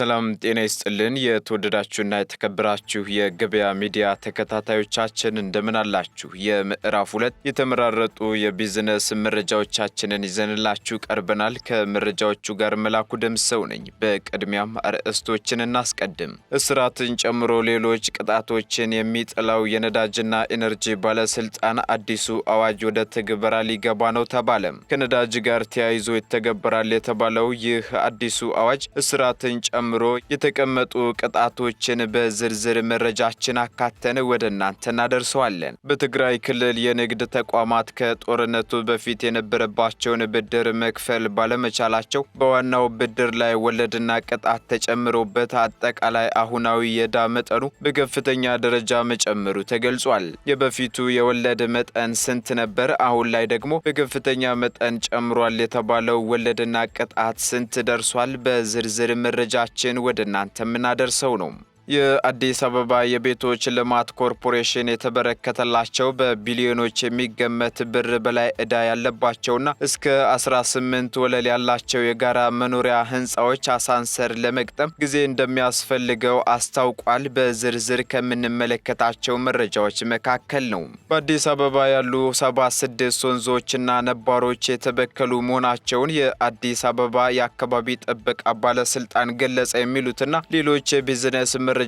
ሰላም ጤና ይስጥልን የተወደዳችሁና የተከበራችሁ የገበያ ሚዲያ ተከታታዮቻችን እንደምን አላችሁ? የምዕራፍ 2 የተመራረጡ የቢዝነስ መረጃዎቻችንን ይዘንላችሁ ቀርበናል። ከመረጃዎቹ ጋር መላኩ ደምሰው ነኝ። በቅድሚያም አርዕስቶችን እናስቀድም። እስራትን ጨምሮ ሌሎች ቅጣቶችን የሚጥለው የነዳጅና ኢነርጂ ባለስልጣን አዲሱ አዋጅ ወደ ትግበራ ሊገባ ነው ተባለ። ከነዳጅ ጋር ተያይዞ ይተገበራል የተባለው ይህ አዲሱ አዋጅ እስራትን ጨምሮ የተቀመጡ ቅጣቶችን በዝርዝር መረጃችን አካተን ወደ እናንተ እናደርሰዋለን። በትግራይ ክልል የንግድ ተቋማት ከጦርነቱ በፊት የነበረባቸውን ብድር መክፈል ባለመቻላቸው በዋናው ብድር ላይ ወለድና ቅጣት ተጨምሮበት አጠቃላይ አሁናዊ የዕዳ መጠኑ በከፍተኛ ደረጃ መጨመሩ ተገልጿል። የበፊቱ የወለድ መጠን ስንት ነበር? አሁን ላይ ደግሞ በከፍተኛ መጠን ጨምሯል የተባለው ወለድና ቅጣት ስንት ደርሷል? በዝርዝር መረጃችን ወደ እናንተ የምናደርሰው ነው። የአዲስ አበባ የቤቶች ልማት ኮርፖሬሽን የተበረከተላቸው በቢሊዮኖች የሚገመት ብር በላይ ዕዳ ያለባቸውና እስከ 18 ወለል ያላቸው የጋራ መኖሪያ ህንፃዎች አሳንሰር ለመግጠም ጊዜ እንደሚያስፈልገው አስታውቋል። በዝርዝር ከምንመለከታቸው መረጃዎች መካከል ነው። በአዲስ አበባ ያሉ 76 ወንዞችና ነባሮች የተበከሉ መሆናቸውን የአዲስ አበባ የአካባቢ ጥበቃ ባለስልጣን ገለጸ። የሚሉትና ሌሎች የቢዝነስ መረጃዎችን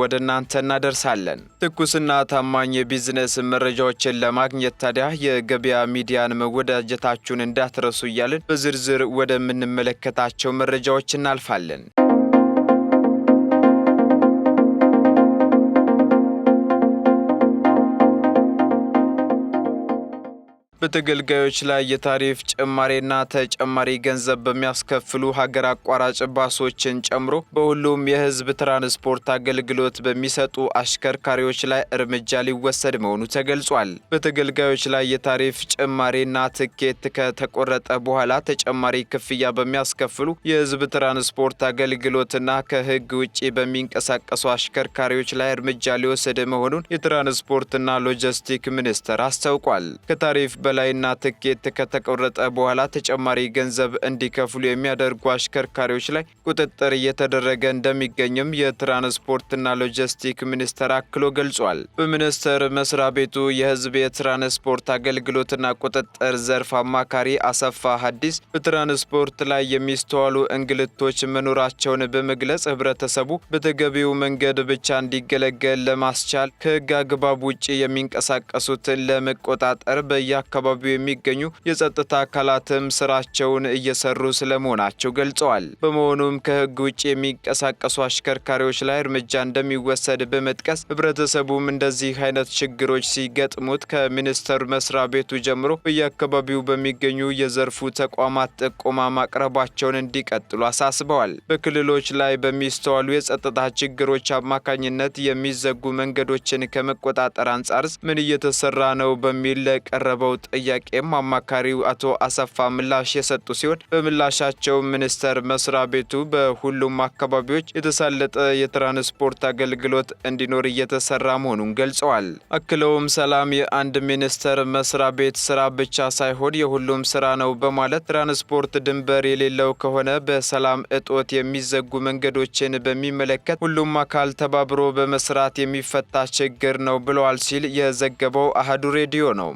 ወደ እናንተ እናደርሳለን። ትኩስና ታማኝ የቢዝነስ መረጃዎችን ለማግኘት ታዲያ የገበያ ሚዲያን መወዳጀታችሁን እንዳትረሱ እያልን በዝርዝር ወደምንመለከታቸው መረጃዎች እናልፋለን። በተገልጋዮች ላይ የታሪፍ ጭማሬና ተጨማሪ ገንዘብ በሚያስከፍሉ ሀገር አቋራጭ ባሶችን ጨምሮ በሁሉም የህዝብ ትራንስፖርት አገልግሎት በሚሰጡ አሽከርካሪዎች ላይ እርምጃ ሊወሰድ መሆኑ ተገልጿል። በተገልጋዮች ላይ የታሪፍ ጭማሬና ትኬት ከተቆረጠ በኋላ ተጨማሪ ክፍያ በሚያስከፍሉ የህዝብ ትራንስፖርት አገልግሎትና ከህግ ውጪ በሚንቀሳቀሱ አሽከርካሪዎች ላይ እርምጃ ሊወሰድ መሆኑን የትራንስፖርትና ሎጂስቲክ ሚኒስቴር አስታውቋል። ከታሪፍ በላይና ትኬት ከተቆረጠ በኋላ ተጨማሪ ገንዘብ እንዲከፍሉ የሚያደርጉ አሽከርካሪዎች ላይ ቁጥጥር እየተደረገ እንደሚገኝም የትራንስፖርትና ሎጂስቲክ ሚኒስቴር አክሎ ገልጿል። በሚኒስቴር መስሪያ ቤቱ የህዝብ የትራንስፖርት አገልግሎትና ቁጥጥር ዘርፍ አማካሪ አሰፋ ሀዲስ በትራንስፖርት ላይ የሚስተዋሉ እንግልቶች መኖራቸውን በመግለጽ ህብረተሰቡ በተገቢው መንገድ ብቻ እንዲገለገል ለማስቻል ከህግ አግባብ ውጪ የሚንቀሳቀሱትን ለመቆጣጠር በየአካባቢው የሚገኙ የጸጥታ አካላትም ስራቸውን እየሰሩ ስለመሆናቸው ገልጸዋል። በመሆኑም ከህግ ውጪ የሚንቀሳቀሱ አሽከርካሪዎች ላይ እርምጃ እንደሚወሰድ በመጥቀስ ህብረተሰቡም እንደዚህ አይነት ችግሮች ሲገጥሙት ከሚኒስቴር መስሪያ ቤቱ ጀምሮ በየአካባቢው በሚገኙ የዘርፉ ተቋማት ጥቆማ ማቅረባቸውን እንዲቀጥሉ አሳስበዋል። በክልሎች ላይ በሚስተዋሉ የጸጥታ ችግሮች አማካኝነት የሚዘጉ መንገዶችን ከመቆጣጠር አንጻርስ ምን እየተሰራ ነው በሚል ለቀረበው ጥያቄም አማካሪው አቶ አሰፋ ምላሽ የሰጡ ሲሆን በምላሻቸው ሚኒስቴር መስሪያ ቤቱ በሁሉም አካባቢዎች የተሳለጠ የትራንስፖርት አገልግሎት እንዲኖር እየተሰራ መሆኑን ገልጸዋል። አክለውም ሰላም የአንድ ሚኒስቴር መስሪያ ቤት ስራ ብቻ ሳይሆን የሁሉም ስራ ነው በማለት ትራንስፖርት ድንበር የሌለው ከሆነ በሰላም እጦት የሚዘጉ መንገዶችን በሚመለከት ሁሉም አካል ተባብሮ በመስራት የሚፈታ ችግር ነው ብለዋል ሲል የዘገበው አሃዱ ሬዲዮ ነው።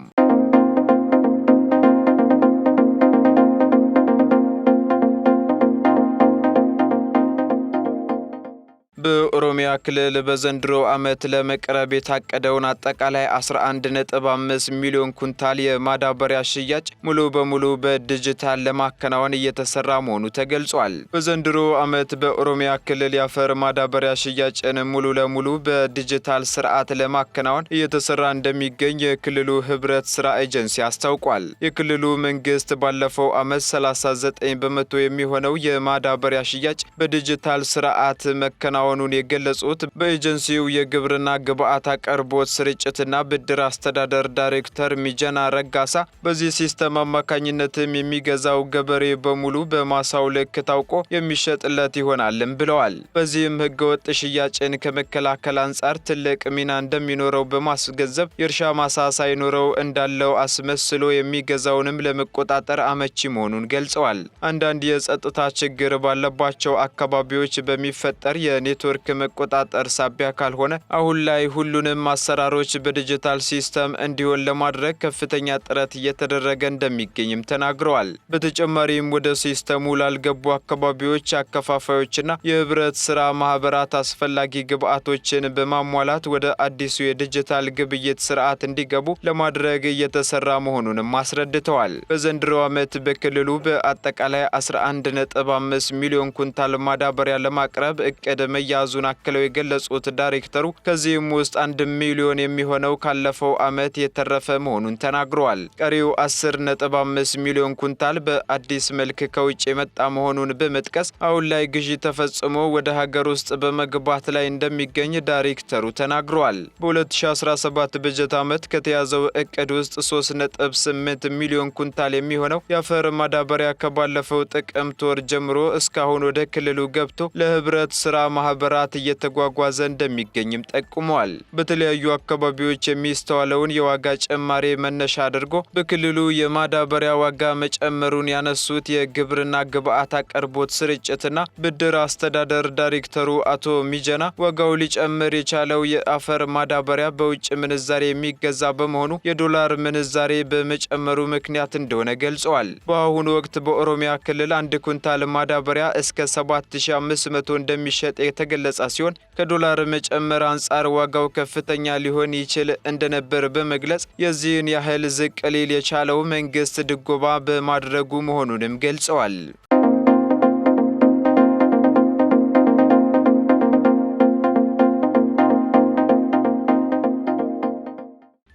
በኦሮሚያ ክልል በዘንድሮ ዓመት ለመቅረብ የታቀደውን አጠቃላይ 11.5 ሚሊዮን ኩንታል የማዳበሪያ ሽያጭ ሙሉ በሙሉ በዲጂታል ለማከናወን እየተሰራ መሆኑ ተገልጿል። በዘንድሮ ዓመት በኦሮሚያ ክልል የአፈር ማዳበሪያ ሽያጭን ሙሉ ለሙሉ በዲጂታል ስርዓት ለማከናወን እየተሰራ እንደሚገኝ የክልሉ ህብረት ስራ ኤጀንሲ አስታውቋል። የክልሉ መንግስት ባለፈው ዓመት 39% የሚሆነው የማዳበሪያ ሽያጭ በዲጂታል ስርዓት መከናወን መከናወኑን የገለጹት በኤጀንሲው የግብርና ግብዓት አቅርቦት ስርጭትና ብድር አስተዳደር ዳይሬክተር ሚጀና ረጋሳ በዚህ ሲስተም አማካኝነትም የሚገዛው ገበሬ በሙሉ በማሳው ልክ ታውቆ የሚሸጥለት ይሆናልም ብለዋል። በዚህም ህገወጥ ሽያጭን ከመከላከል አንጻር ትልቅ ሚና እንደሚኖረው በማስገንዘብ የእርሻ ማሳ ሳይኖረው እንዳለው አስመስሎ የሚገዛውንም ለመቆጣጠር አመቺ መሆኑን ገልጸዋል። አንዳንድ የጸጥታ ችግር ባለባቸው አካባቢዎች በሚፈጠር የኔትወርክ መቆጣጠር ሳቢያ ካልሆነ አሁን ላይ ሁሉንም አሰራሮች በዲጂታል ሲስተም እንዲሆን ለማድረግ ከፍተኛ ጥረት እየተደረገ እንደሚገኝም ተናግረዋል። በተጨማሪም ወደ ሲስተሙ ላልገቡ አካባቢዎች አከፋፋዮችና የህብረት ስራ ማህበራት አስፈላጊ ግብዓቶችን በማሟላት ወደ አዲሱ የዲጂታል ግብይት ስርዓት እንዲገቡ ለማድረግ እየተሰራ መሆኑንም አስረድተዋል። በዘንድሮ ዓመት በክልሉ በአጠቃላይ 11.5 ሚሊዮን ኩንታል ማዳበሪያ ለማቅረብ እቅድ መያዙን አክለው የገለጹት ዳይሬክተሩ ከዚህም ውስጥ 1 ሚሊዮን የሚሆነው ካለፈው ዓመት የተረፈ መሆኑን ተናግረዋል። ቀሪው 10.5 ሚሊዮን ኩንታል በአዲስ መልክ ከውጭ የመጣ መሆኑን በመጥቀስ አሁን ላይ ግዢ ተፈጽሞ ወደ ሀገር ውስጥ በመግባት ላይ እንደሚገኝ ዳይሬክተሩ ተናግረዋል። በ2017 በጀት ዓመት ከተያዘው እቅድ ውስጥ 3.8 ሚሊዮን ኩንታል የሚሆነው የአፈር ማዳበሪያ ከባለፈው ጥቅምት ወር ጀምሮ እስካሁን ወደ ክልሉ ገብቶ ለህብረት ስራ ማህበራት እየተጓጓዘ እንደሚገኝም ጠቁመዋል። በተለያዩ አካባቢዎች የሚስተዋለውን የዋጋ ጭማሬ መነሻ አድርጎ በክልሉ የማዳበሪያ ዋጋ መጨመሩን ያነሱት የግብርና ግብዓት አቅርቦት ስርጭትና ብድር አስተዳደር ዳይሬክተሩ አቶ ሚጀና ዋጋው ሊጨምር የቻለው የአፈር ማዳበሪያ በውጭ ምንዛሬ የሚገዛ በመሆኑ የዶላር ምንዛሬ በመጨመሩ ምክንያት እንደሆነ ገልጸዋል። በአሁኑ ወቅት በኦሮሚያ ክልል 1 ኩንታል ማዳበሪያ እስከ 7500 እንደሚሸጥ የተገለጸ ሲሆን ከዶላር መጨመር አንጻር ዋጋው ከፍተኛ ሊሆን ይችል እንደነበር በመግለጽ የዚህን ያህል ዝቅ ሊል የቻለው መንግስት ድጎማ በማድረጉ መሆኑንም ገልጸዋል።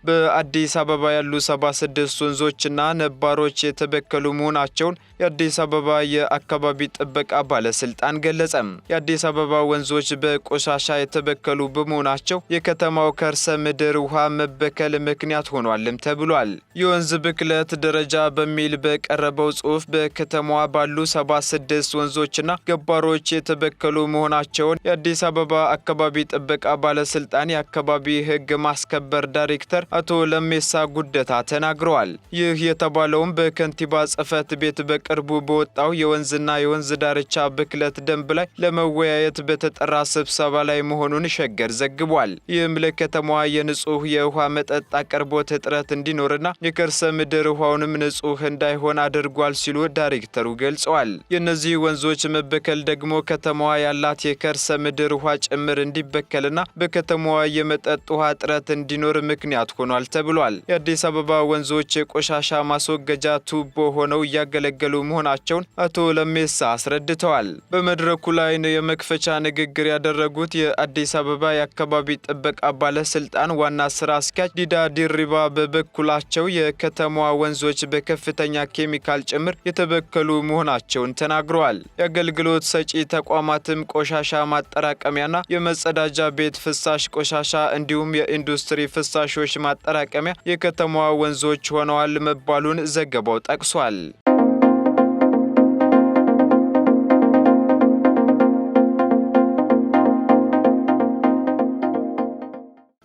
በአዲስ አበባ ያሉ 76 ወንዞችና ነባሮች የተበከሉ መሆናቸውን የአዲስ አበባ የአካባቢ ጥበቃ ባለስልጣን ገለጸ። የአዲስ አበባ ወንዞች በቆሻሻ የተበከሉ በመሆናቸው የከተማው ከርሰ ምድር ውሃ መበከል ምክንያት ሆኗልም ተብሏል። የወንዝ ብክለት ደረጃ በሚል በቀረበው ጽሑፍ በከተማዋ ባሉ 76 ወንዞችና ገባሮች የተበከሉ መሆናቸውን የአዲስ አበባ አካባቢ ጥበቃ ባለስልጣን የአካባቢ ሕግ ማስከበር ዳይሬክተር አቶ ለሜሳ ጉደታ ተናግረዋል። ይህ የተባለውም በከንቲባ ጽሕፈት ቤት በቅርቡ በወጣው የወንዝና የወንዝ ዳርቻ ብክለት ደንብ ላይ ለመወያየት በተጠራ ስብሰባ ላይ መሆኑን ሸገር ዘግቧል። ይህም ለከተማዋ የንጹህ የውሃ መጠጥ አቅርቦት እጥረት እንዲኖርና የከርሰ ምድር ውሃውንም ንጹህ እንዳይሆን አድርጓል ሲሉ ዳይሬክተሩ ገልጸዋል። የእነዚህ ወንዞች መበከል ደግሞ ከተማዋ ያላት የከርሰ ምድር ውሃ ጭምር እንዲበከልና በከተማዋ የመጠጥ ውሃ እጥረት እንዲኖር ምክንያት ሆኗል ተብሏል። የአዲስ አበባ ወንዞች የቆሻሻ ማስወገጃ ቱቦ ሆነው እያገለገሉ መሆናቸውን አቶ ለሜሳ አስረድተዋል። በመድረኩ ላይ የመክፈቻ ንግግር ያደረጉት የአዲስ አበባ የአካባቢ ጥበቃ ባለስልጣን ዋና ስራ አስኪያጅ ዲዳ ዲሪባ በበኩላቸው የከተማዋ ወንዞች በከፍተኛ ኬሚካል ጭምር የተበከሉ መሆናቸውን ተናግረዋል። የአገልግሎት ሰጪ ተቋማትም ቆሻሻ ማጠራቀሚያና የመጸዳጃ ቤት ፍሳሽ ቆሻሻ እንዲሁም የኢንዱስትሪ ፍሳሾች ማጠራቀሚያ የከተማዋ ወንዞች ሆነዋል መባሉን ዘገባው ጠቅሷል።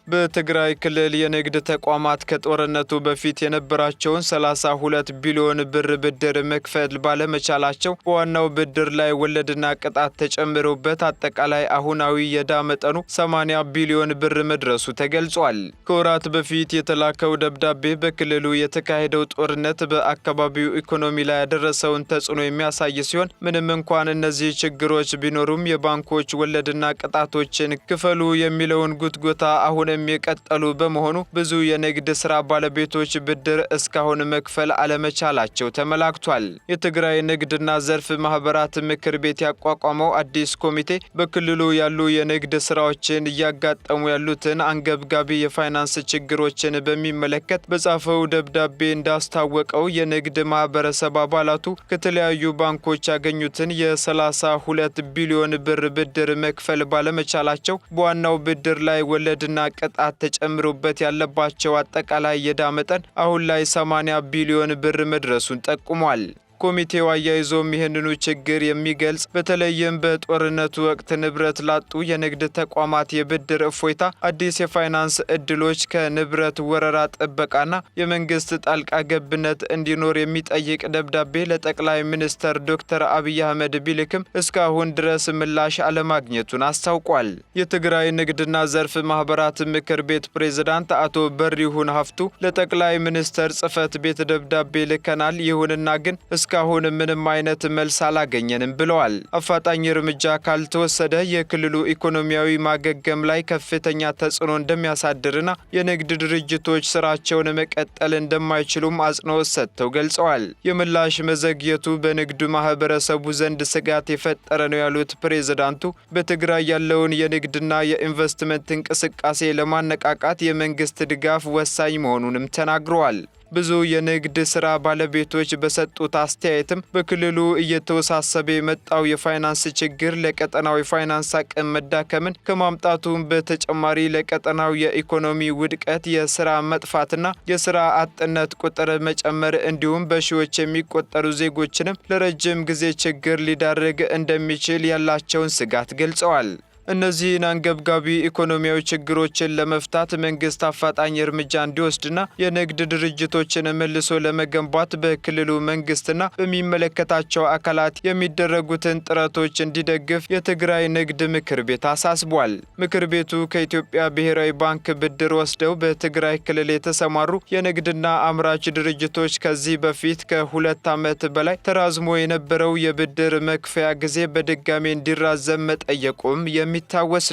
በትግራይ ክልል የንግድ ተቋማት ከጦርነቱ በፊት የነበራቸውን 32 ቢሊዮን ብር ብድር መክፈል ባለመቻላቸው በዋናው ብድር ላይ ወለድና ቅጣት ተጨምሮበት አጠቃላይ አሁናዊ የዕዳ መጠኑ 80 ቢሊዮን ብር መድረሱ ተገልጿል። ከወራት በፊት የተላከው ደብዳቤ በክልሉ የተካሄደው ጦርነት በአካባቢው ኢኮኖሚ ላይ ያደረሰውን ተጽዕኖ የሚያሳይ ሲሆን ምንም እንኳን እነዚህ ችግሮች ቢኖሩም የባንኮች ወለድና ቅጣቶችን ክፈሉ የሚለውን ጉትጎታ አሁንም የቀጠሉ በመሆኑ ብዙ የንግድ ስራ ባለቤቶች ብድር እስካሁን መክፈል አለመቻላቸው ተመላክቷል። የትግራይ ንግድና ዘርፍ ማህበራት ምክር ቤት ያቋቋመው አዲስ ኮሚቴ በክልሉ ያሉ የንግድ ስራዎችን እያጋጠሙ ያሉትን አንገብጋቢ የፋይናንስ ችግሮችን በሚመለከት በጻፈው ደብዳቤ እንዳስታወቀው የንግድ ማህበረሰብ አባላቱ ከተለያዩ ባንኮች ያገኙትን የ32 ቢሊዮን ብር ብድር መክፈል ባለመቻላቸው በዋናው ብድር ላይ ወለድና ቅጣት ተጨምሮበት ያለባቸው አጠቃላይ የዕዳ መጠን አሁን ላይ 80 ቢሊዮን ብር መድረሱን ጠቁሟል። ኮሚቴው አያይዞም ይህንኑ ችግር የሚገልጽ በተለይም በጦርነቱ ወቅት ንብረት ላጡ የንግድ ተቋማት የብድር እፎይታ፣ አዲስ የፋይናንስ እድሎች፣ ከንብረት ወረራ ጥበቃና የመንግስት ጣልቃ ገብነት እንዲኖር የሚጠይቅ ደብዳቤ ለጠቅላይ ሚኒስትር ዶክተር አብይ አህመድ ቢልክም እስካሁን ድረስ ምላሽ አለማግኘቱን አስታውቋል። የትግራይ ንግድና ዘርፍ ማህበራት ምክር ቤት ፕሬዝዳንት አቶ በሪሁን ሀፍቱ ለጠቅላይ ሚኒስትር ጽህፈት ቤት ደብዳቤ ልከናል፣ ይሁንና ግን እስካሁን ምንም አይነት መልስ አላገኘንም ብለዋል። አፋጣኝ እርምጃ ካልተወሰደ የክልሉ ኢኮኖሚያዊ ማገገም ላይ ከፍተኛ ተጽዕኖ እንደሚያሳድርና የንግድ ድርጅቶች ስራቸውን መቀጠል እንደማይችሉም አጽንኦት ሰጥተው ገልጸዋል። የምላሽ መዘግየቱ በንግዱ ማህበረሰቡ ዘንድ ስጋት የፈጠረ ነው ያሉት ፕሬዝዳንቱ በትግራይ ያለውን የንግድና የኢንቨስትመንት እንቅስቃሴ ለማነቃቃት የመንግስት ድጋፍ ወሳኝ መሆኑንም ተናግረዋል። ብዙ የንግድ ስራ ባለቤቶች በሰጡት አስተያየትም በክልሉ እየተወሳሰበ የመጣው የፋይናንስ ችግር ለቀጠናው የፋይናንስ አቅም መዳከምን ከማምጣቱም በተጨማሪ ለቀጠናው የኢኮኖሚ ውድቀት፣ የስራ መጥፋትና የስራ አጥነት ቁጥር መጨመር እንዲሁም በሺዎች የሚቆጠሩ ዜጎችንም ለረጅም ጊዜ ችግር ሊዳርግ እንደሚችል ያላቸውን ስጋት ገልጸዋል። እነዚህን አንገብጋቢ ኢኮኖሚያዊ ችግሮችን ለመፍታት መንግስት አፋጣኝ እርምጃ እንዲወስድና የንግድ ድርጅቶችን መልሶ ለመገንባት በክልሉ መንግስትና በሚመለከታቸው አካላት የሚደረጉትን ጥረቶች እንዲደግፍ የትግራይ ንግድ ምክር ቤት አሳስቧል። ምክር ቤቱ ከኢትዮጵያ ብሔራዊ ባንክ ብድር ወስደው በትግራይ ክልል የተሰማሩ የንግድና አምራች ድርጅቶች ከዚህ በፊት ከ2 ዓመት በላይ ተራዝሞ የነበረው የብድር መክፈያ ጊዜ በድጋሚ እንዲራዘም መጠየቁም የሚታወስ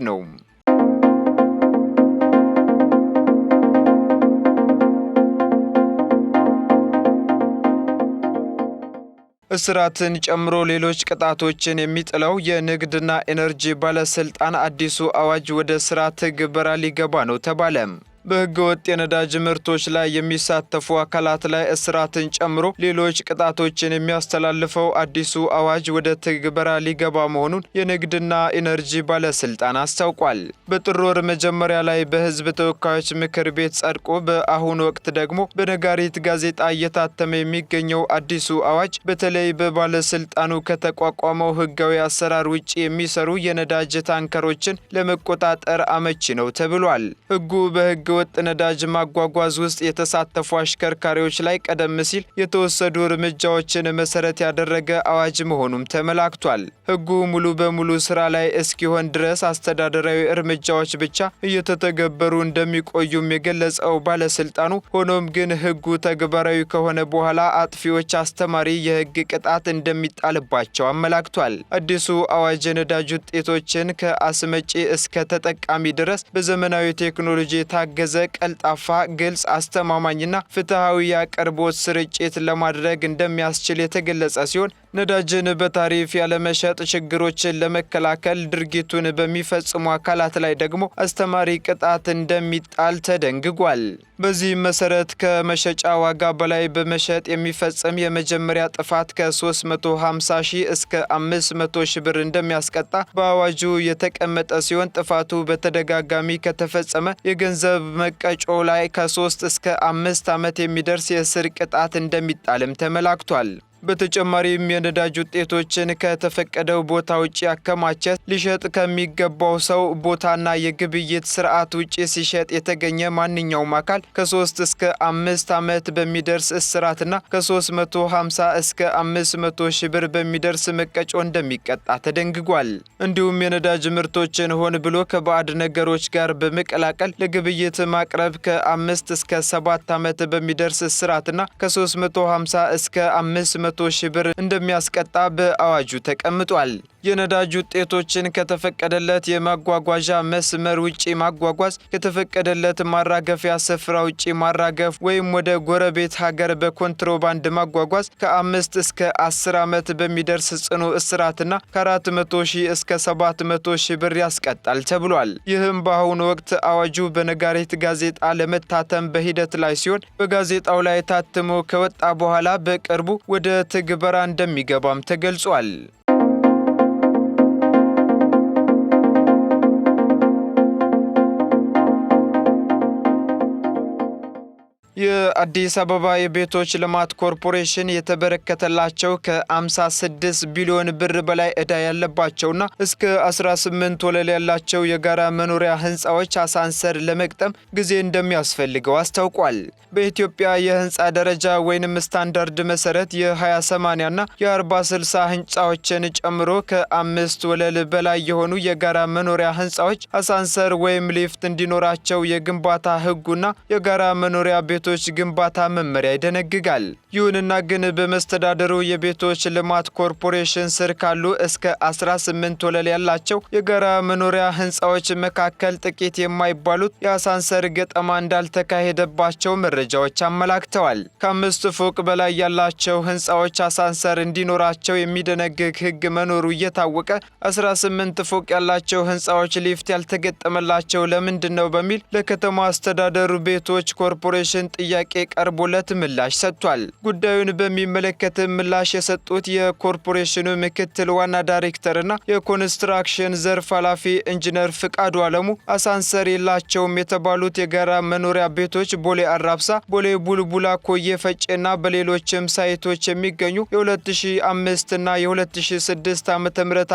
ነው። እስራትን ጨምሮ ሌሎች ቅጣቶችን የሚጥለው የንግድና ኢነርጂ ባለስልጣን አዲሱ አዋጅ ወደ ስራ ትግበራ ሊገባ ነው ተባለ። በሕገ ወጥ የነዳጅ ምርቶች ላይ የሚሳተፉ አካላት ላይ እስራትን ጨምሮ ሌሎች ቅጣቶችን የሚያስተላልፈው አዲሱ አዋጅ ወደ ትግበራ ሊገባ መሆኑን የንግድና ኢነርጂ ባለስልጣን አስታውቋል። በጥር ወር መጀመሪያ ላይ በሕዝብ ተወካዮች ምክር ቤት ጸድቆ በአሁኑ ወቅት ደግሞ በነጋሪት ጋዜጣ እየታተመ የሚገኘው አዲሱ አዋጅ በተለይ በባለስልጣኑ ከተቋቋመው ሕጋዊ አሰራር ውጭ የሚሰሩ የነዳጅ ታንከሮችን ለመቆጣጠር አመቺ ነው ተብሏል። ሕጉ በሕገ ወጥ ነዳጅ ማጓጓዝ ውስጥ የተሳተፉ አሽከርካሪዎች ላይ ቀደም ሲል የተወሰዱ እርምጃዎችን መሰረት ያደረገ አዋጅ መሆኑም ተመላክቷል። ሕጉ ሙሉ በሙሉ ስራ ላይ እስኪሆን ድረስ አስተዳደራዊ እርምጃዎች ብቻ እየተተገበሩ እንደሚቆዩም የገለጸው ባለስልጣኑ፣ ሆኖም ግን ሕጉ ተግባራዊ ከሆነ በኋላ አጥፊዎች አስተማሪ የሕግ ቅጣት እንደሚጣልባቸው አመላክቷል። አዲሱ አዋጅ የነዳጅ ውጤቶችን ከአስመጪ እስከ ተጠቃሚ ድረስ በዘመናዊ ቴክኖሎጂ የታገዘ ቀልጣፋ፣ ግልጽ፣ አስተማማኝና ፍትሃዊ የአቅርቦት ስርጭት ለማድረግ እንደሚያስችል የተገለጸ ሲሆን ነዳጅን በታሪፍ ያለመሸጥ ችግሮችን ለመከላከል ድርጊቱን በሚፈጽሙ አካላት ላይ ደግሞ አስተማሪ ቅጣት እንደሚጣል ተደንግጓል። በዚህም መሰረት ከመሸጫ ዋጋ በላይ በመሸጥ የሚፈጸም የመጀመሪያ ጥፋት ከ350 ሺህ እስከ 500 ሺህ ብር እንደሚያስቀጣ በአዋጁ የተቀመጠ ሲሆን ጥፋቱ በተደጋጋሚ ከተፈጸመ የገንዘብ መቀጮ ላይ ከ3 እስከ 5 ዓመት የሚደርስ የእስር ቅጣት እንደሚጣልም ተመላክቷል። በተጨማሪም የነዳጅ ውጤቶችን ከተፈቀደው ቦታ ውጪ አከማቸ፣ ሊሸጥ ከሚገባው ሰው ቦታና የግብይት ስርዓት ውጪ ሲሸጥ የተገኘ ማንኛውም አካል ከ3 እስከ 5 ዓመት በሚደርስ እስራትና ከ350 እስከ 500 ሺህ ብር በሚደርስ መቀጮ እንደሚቀጣ ተደንግጓል። እንዲሁም የነዳጅ ምርቶችን ሆን ብሎ ከባዕድ ነገሮች ጋር በመቀላቀል ለግብይት ማቅረብ ከ5 እስከ 7 ዓመት በሚደርስ እስራትና ከ350 እስከ 500 ሺህ ብር እንደሚያስቀጣ በአዋጁ ተቀምጧል። የነዳጅ ውጤቶችን ከተፈቀደለት የማጓጓዣ መስመር ውጪ ማጓጓዝ፣ ከተፈቀደለት ማራገፊያ ስፍራ ውጪ ማራገፍ ወይም ወደ ጎረቤት ሀገር በኮንትሮባንድ ማጓጓዝ ከ5 እስከ 10 ዓመት በሚደርስ ጽኑ እስራትና ከ400 ሺህ እስከ 700 ሺህ ብር ያስቀጣል ተብሏል። ይህም በአሁኑ ወቅት አዋጁ በነጋሪት ጋዜጣ ለመታተም በሂደት ላይ ሲሆን በጋዜጣው ላይ ታትሞ ከወጣ በኋላ በቅርቡ ወደ ትግበራ እንደሚገባም ተገልጿል። የአዲስ አበባ የቤቶች ልማት ኮርፖሬሽን የተበረከተላቸው ከ56 ቢሊዮን ብር በላይ ዕዳ ያለባቸውና እስከ 18 ወለል ያላቸው የጋራ መኖሪያ ህንፃዎች አሳንሰር ለመግጠም ጊዜ እንደሚያስፈልገው አስታውቋል። በኢትዮጵያ የህንፃ ደረጃ ወይንም ስታንዳርድ መሰረት የ20/80 እና የ40/60 ህንፃዎችን ጨምሮ ከ5 ወለል በላይ የሆኑ የጋራ መኖሪያ ህንፃዎች አሳንሰር ወይም ሊፍት እንዲኖራቸው የግንባታ ህጉና የጋራ መኖሪያ ቤቶች ግንባታ መመሪያ ይደነግጋል። ይሁንና ግን በመስተዳደሩ የቤቶች ልማት ኮርፖሬሽን ስር ካሉ እስከ 18 ወለል ያላቸው የጋራ መኖሪያ ህንፃዎች መካከል ጥቂት የማይባሉት የአሳንሰር ገጠማ እንዳልተካሄደባቸው መረጃዎች አመላክተዋል። ከ5 ፎቅ በላይ ያላቸው ህንፃዎች አሳንሰር እንዲኖራቸው የሚደነግግ ህግ መኖሩ እየታወቀ 18 ፎቅ ያላቸው ህንፃዎች ሊፍት ያልተገጠመላቸው ለምንድን ነው በሚል ለከተማ አስተዳደሩ ቤቶች ኮርፖሬሽን ጥያቄ ቀርቦለት ምላሽ ሰጥቷል። ጉዳዩን በሚመለከት ምላሽ የሰጡት የኮርፖሬሽኑ ምክትል ዋና ዳይሬክተርና የኮንስትራክሽን ዘርፍ ኃላፊ ኢንጂነር ፍቃዱ አለሙ አሳንሰር የላቸውም የተባሉት የጋራ መኖሪያ ቤቶች ቦሌ አራብሳ፣ ቦሌ ቡልቡላ፣ ኮዬ ፈጬና በሌሎችም ሳይቶች የሚገኙ የ2005 እና የ2006 ዓ.ም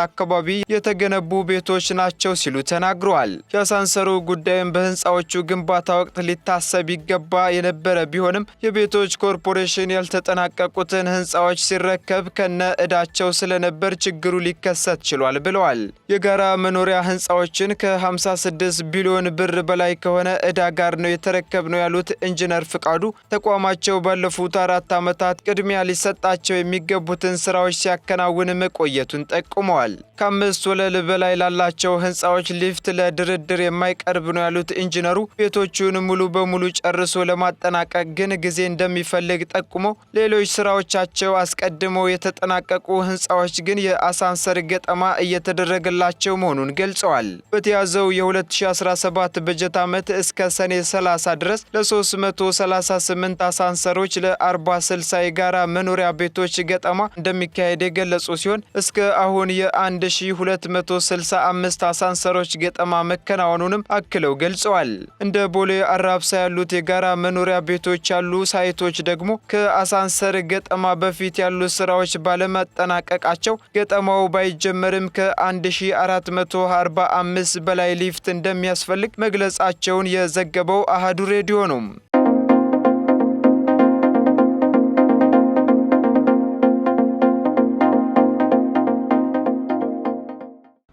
አካባቢ የተገነቡ ቤቶች ናቸው ሲሉ ተናግረዋል። የአሳንሰሩ ጉዳይም በህንፃዎቹ ግንባታ ወቅት ሊታሰብ ይገባ የነበረ ቢሆንም የቤቶች ኮርፖሬሽን ያልተጠናቀቁትን ህንፃዎች ሲረከብ ከነ ዕዳቸው ስለነበር ችግሩ ሊከሰት ችሏል ብለዋል። የጋራ መኖሪያ ህንፃዎችን ከ56 ቢሊዮን ብር በላይ ከሆነ ዕዳ ጋር ነው የተረከብነው ያሉት ኢንጂነር ፍቃዱ ተቋማቸው ባለፉት 4 ዓመታት ቅድሚያ ሊሰጣቸው የሚገቡትን ስራዎች ሲያከናውን መቆየቱን ጠቁመዋል። ከ5 ወለል በላይ ላላቸው ህንፃዎች ሊፍት ለድርድር የማይቀርብ ነው ያሉት ኢንጂነሩ ቤቶቹን ሙሉ በሙሉ ጨርሶ ለማጠናቀቅ ግን ጊዜ እንደሚፈልግ ጠቁመው ሌሎች ስራዎቻቸው አስቀድመው የተጠናቀቁ ህንፃዎች ግን የአሳንሰር ገጠማ እየተደረገላቸው መሆኑን ገልጸዋል። በተያዘው የ2017 በጀት ዓመት እስከ ሰኔ 30 ድረስ ለ338 አሳንሰሮች ለ40/60 የጋራ መኖሪያ ቤቶች ገጠማ እንደሚካሄድ የገለጹ ሲሆን እስከ አሁን የ1265 አሳንሰሮች ገጠማ መከናወኑንም አክለው ገልጸዋል። እንደ ቦሌ አራብሳ ያሉት የጋራ መኖሪያ ቤቶች ያሉ ሳይቶች ደግሞ ከአሳንሰር ገጠማ በፊት ያሉ ስራዎች ባለመጠናቀቃቸው ገጠማው ባይጀመርም ከ1445 በላይ ሊፍት እንደሚያስፈልግ መግለጻቸውን የዘገበው አሃዱ ሬዲዮ ነው።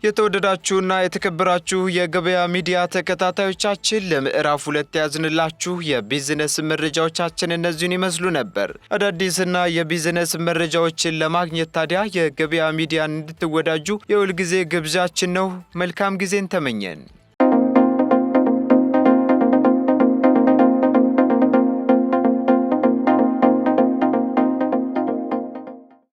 የተወደዳችሁና የተከበራችሁ የገበያ ሚዲያ ተከታታዮቻችን ለምዕራፍ 2 ያዝንላችሁ የቢዝነስ መረጃዎቻችን እነዚህን ይመስሉ ነበር። አዳዲስና የቢዝነስ መረጃዎችን ለማግኘት ታዲያ የገበያ ሚዲያን እንድትወዳጁ የሁልጊዜ ግብዣችን ነው። መልካም ጊዜን ተመኘን።